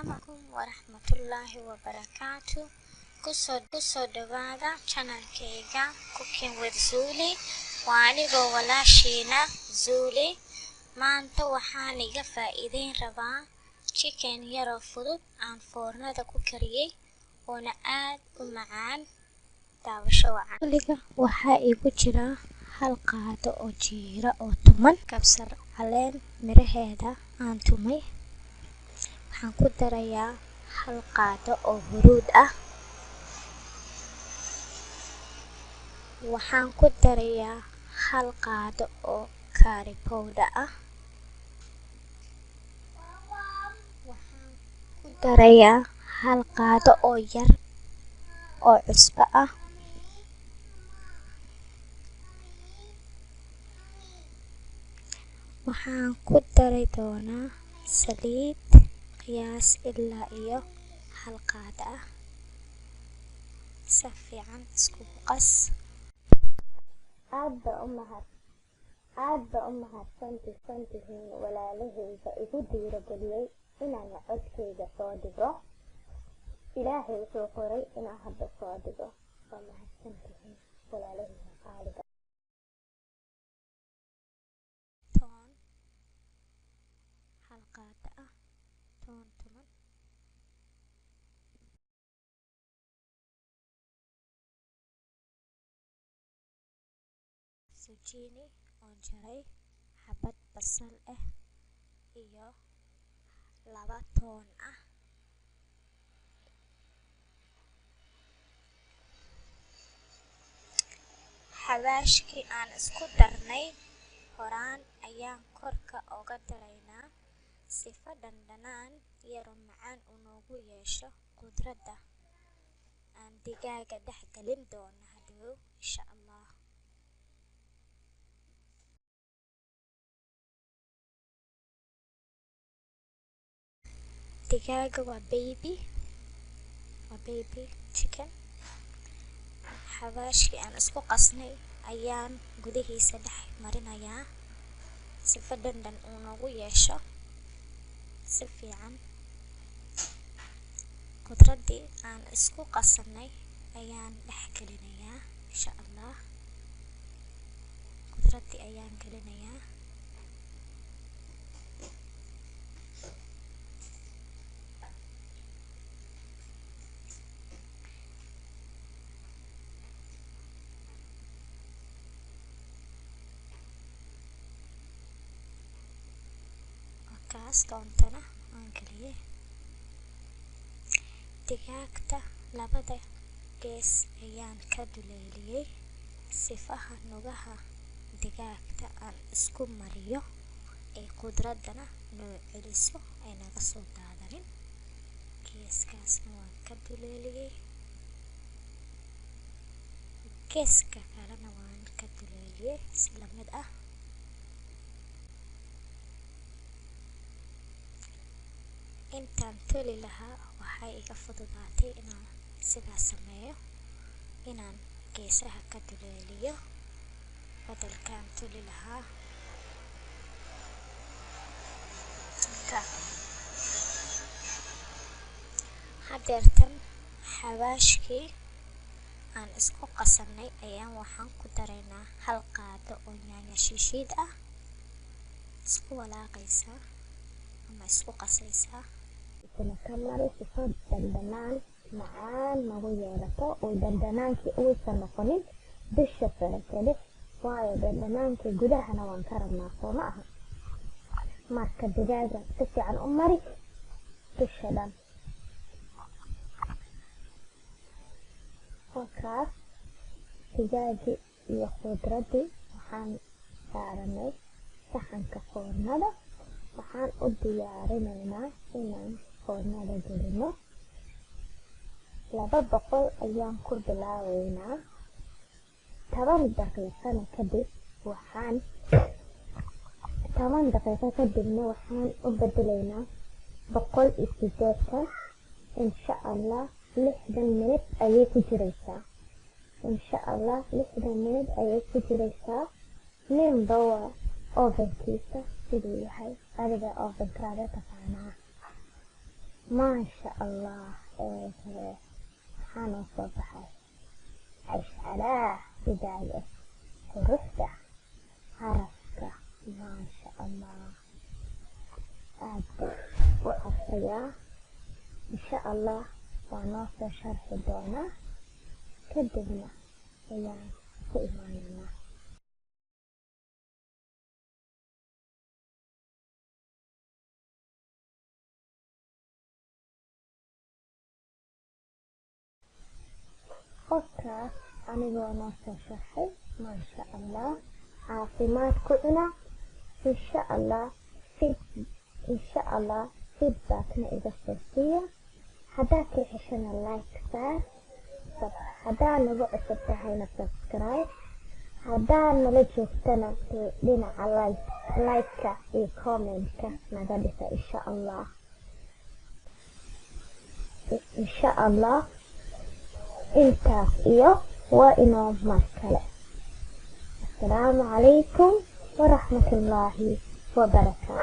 Assalamualaikum warahmatullahi wabarakatuh. Kusoo dhawaada channelkayga Cooking with Zuli. Waa anigoo walaashiina Zuli. Maanta waxaan iga faa'iideyn rabaa chicken yaroo fudud aan foornada ku kariyay oona aad u macaan. Daawasho wacan. Zuliga waxaa igu jira hal qaado oo jiira oo tuman, kabsar caleen miraheeda aan tumay. Waxaan ku darayaa hal qaado oo huruud ah. Waxaan ku darayaa hal qaado oo curry powder ah. Waxaan ku darayaa hal qaado oo yar oo cusbo ah. Waxaan ku dari doonaa saliid qiyaas ilaa iyo hal qaado ah. Si fiican isku qas. Aad baa u mahadsantihiin walaalahayga igu dhiirigeliyay inaan codkayga soo dhigo. Ilaahay wuxuu qoray inaan hadda soo dhigo. Waa mahadsantihiin walaalahayga qaaliga. Toon hal qaado ah, toon tuman. Zucchini oo jaray, xabad basal ah iyo 2 toon ah. Xawaashkii aan isku darnay horaan ayaan korka uga daraynaa sifa dhandhanaan yaro macaan uu noogu yeesho khudradda aan digaaga dhex gelin doono hadhow insha Allah. Digaaga waa baby chicken. Xawaashkii aan isku qasnay ayaan gudihiisa dhex marinayaa sifa dhandhan uu noogu yeesho. Si fiican khudraddii aan isku qasanay ayaan dhex gelinayaa insha Allah. Khudraddii ayaan gelinayaa. Toontana aan geliyay. Digaagta labada gees ayaan ka duleeliyay sifaha nugaha digaagta aan isku mariyo ee khudraddana noo celiso ay naga soo daadanin. Geeskaasna waan ka duleeliyay. Geeska kalena waan ka duleeliyay isla mid ah. Intaan toli lahaa waxay iga fududaatay inaan sidaas sameeyo, inaan geesaha ka duleeliyo badalkaan toli lahaa. Hadeertan xawaashkii aan isku qasanay ayaan waxaan ku daraynaa hal qaado oo yaanyo shiishiid ah. Isku walaaqaysaa ama isku qasaysaa. Ka mari sifa dhandhanaan macaan nagu yeelato oo dhandhanaankii uusan noqonin dusha sare keli, waayo dhandhanaankii gudahana waan ka rabnaa soo ma aha. Marka digaaga si fiican u mari dusha dhan. Halkaas digaagii iyo khudraddii waxaan saaranay saxanka foornada. Waxaan u diyaarinaynaa inaan foornada gelino. 200 ayaan ku bilaabaynaa. 10 daqiiqo kadibna waxaan u bedelaynaa 180. Insha Allah 60 minute ayay ku jiraysaa. Ninba waa ovenkiisa siduu yahay, adiga ovenkaada taqaanaa. ما شاء الله. حان صباحي عيش على بداية حروفه عرفته ما شاء الله. أبدأ وأرفيا إن شاء الله ونوصل شرح دونا كدبنا أيام في إيماننا. أوكي أنا ونوصل شرحي ما شاء الله. عاصمات كلنا إن شاء الله إن شاء الله فيدباكنا إذا صرتية حداك يحشنا اللايك صار حدانا بقى سبتهاينا سبسكرايب حدانا لجوفتنا لنا على لايك وكومنت نقدسة إن شاء الله. إن شاء الله انت وإنو مركلة. السلام عليكم ورحمة الله وبركاته.